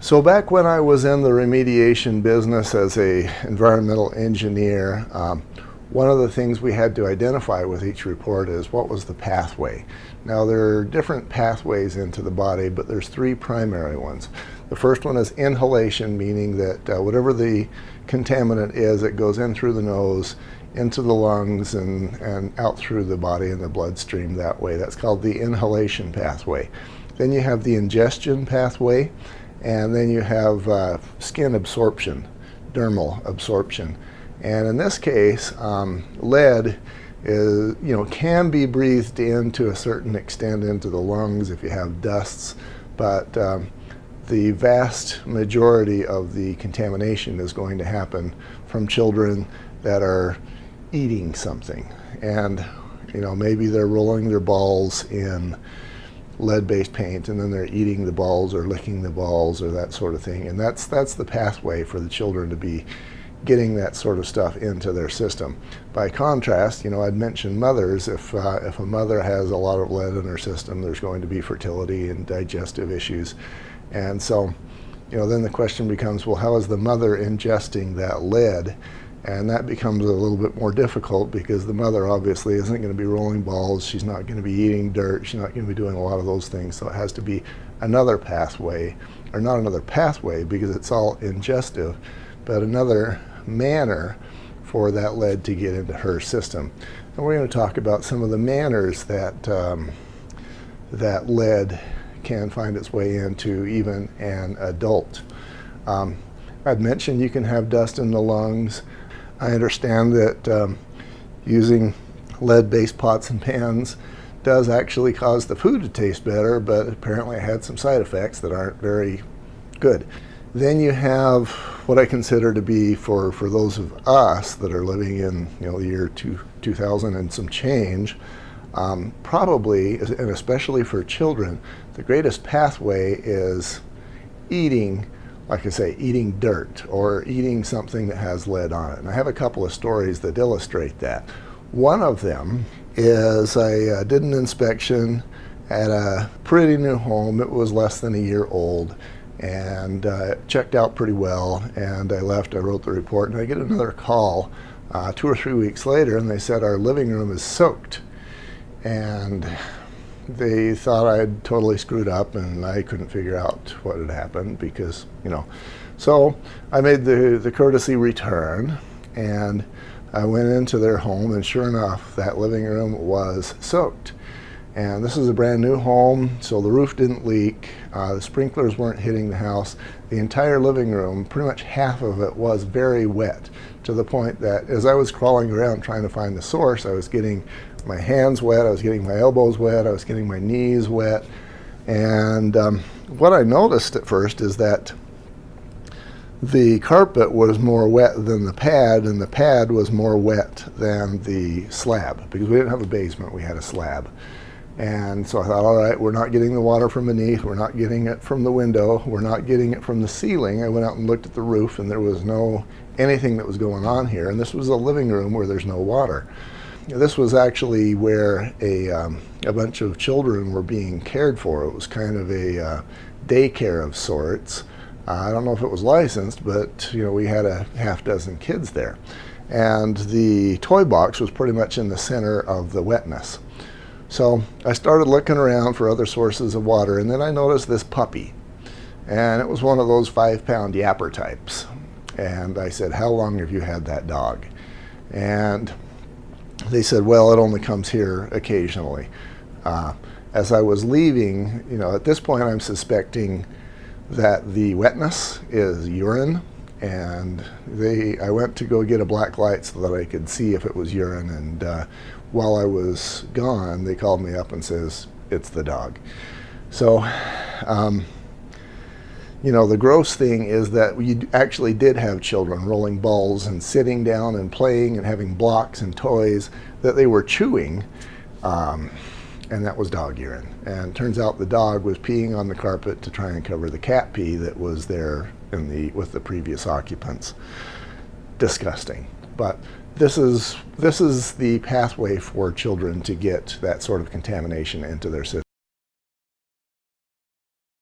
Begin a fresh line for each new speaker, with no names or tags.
So back when I was in the remediation business as a environmental engineer, one of the things we had to identify with each report is what was the pathway. Now there are different pathways into the body, but there's three primary ones. The first one is inhalation, meaning that whatever the contaminant is, it goes in through the nose, into the lungs, and out through the body and the bloodstream that way. That's called the inhalation pathway. Then you have the ingestion pathway, and then you have skin absorption, dermal absorption. And in this case, lead is, can be breathed in to a certain extent into the lungs if you have dusts, but the vast majority of the contamination is going to happen from children that are eating something. And maybe they're rolling their balls in lead-based paint, and then they're eating the balls or licking the balls or that sort of thing. And that's the pathway for the children to be getting that sort of stuff into their system. By contrast, I'd mentioned mothers. If a mother has a lot of lead in her system, there's going to be fertility and digestive issues. And so, then the question becomes, well, how is the mother ingesting that lead? And that becomes a little bit more difficult because the mother obviously isn't going to be rolling balls, she's not going to be eating dirt, she's not going to be doing a lot of those things. So it has to be another pathway, or not another pathway because it's all ingestive, but another manner for that lead to get into her system. And we're going to talk about some of the manners that that lead can find its way into even an adult. I'd mentioned you can have dust in the lungs. I understand that using lead-based pots and pans does actually cause the food to taste better, but apparently it had some side effects that aren't very good. Then you have what I consider to be, for those of us that are living in the year 2000 and some change, probably, and especially for children, the greatest pathway is eating, like I say, eating dirt or eating something that has lead on it. And I have a couple of stories that illustrate that. One of them is I did an inspection at a pretty new home. It was less than a year old, and it checked out pretty well, and I left, I wrote the report, and I get another call 2 or 3 weeks later, and they said our living room is soaked. And they thought I'd totally screwed up, and I couldn't figure out what had happened because, So I made the courtesy return, and I went into their home, and sure enough, that living room was soaked. And this is a brand new home, so the roof didn't leak, the sprinklers weren't hitting the house. The entire living room, pretty much half of it, was very wet, to the point that as I was crawling around trying to find the source, I was getting my hands wet, I was getting my elbows wet, I was getting my knees wet. And what I noticed at first is that the carpet was more wet than the pad, and the pad was more wet than the slab, because we didn't have a basement, we had a slab. And so I thought, all right, we're not getting the water from beneath, we're not getting it from the window, we're not getting it from the ceiling. I went out and looked at the roof, and there was anything that was going on here. And this was a living room where there's no water. This was actually where a bunch of children were being cared for. It was kind of a daycare of sorts. I don't know if it was licensed, but we had a half dozen kids there. And the toy box was pretty much in the center of the wetness. So I started looking around for other sources of water, and then I noticed this puppy. And it was one of those 5-pound yapper types. And I said, how long have you had that dog? And they said, well, it only comes here occasionally. As I was leaving, at this point I'm suspecting that the wetness is urine, and I went to go get a black light so that I could see if it was urine, and while I was gone, they called me up and says, it's the dog. So, the gross thing is that we actually did have children rolling balls and sitting down and playing and having blocks and toys that they were chewing, and that was dog urine. And it turns out the dog was peeing on the carpet to try and cover the cat pee that was there with the previous occupants. Disgusting. But this is the pathway for children to get that sort of contamination into their system.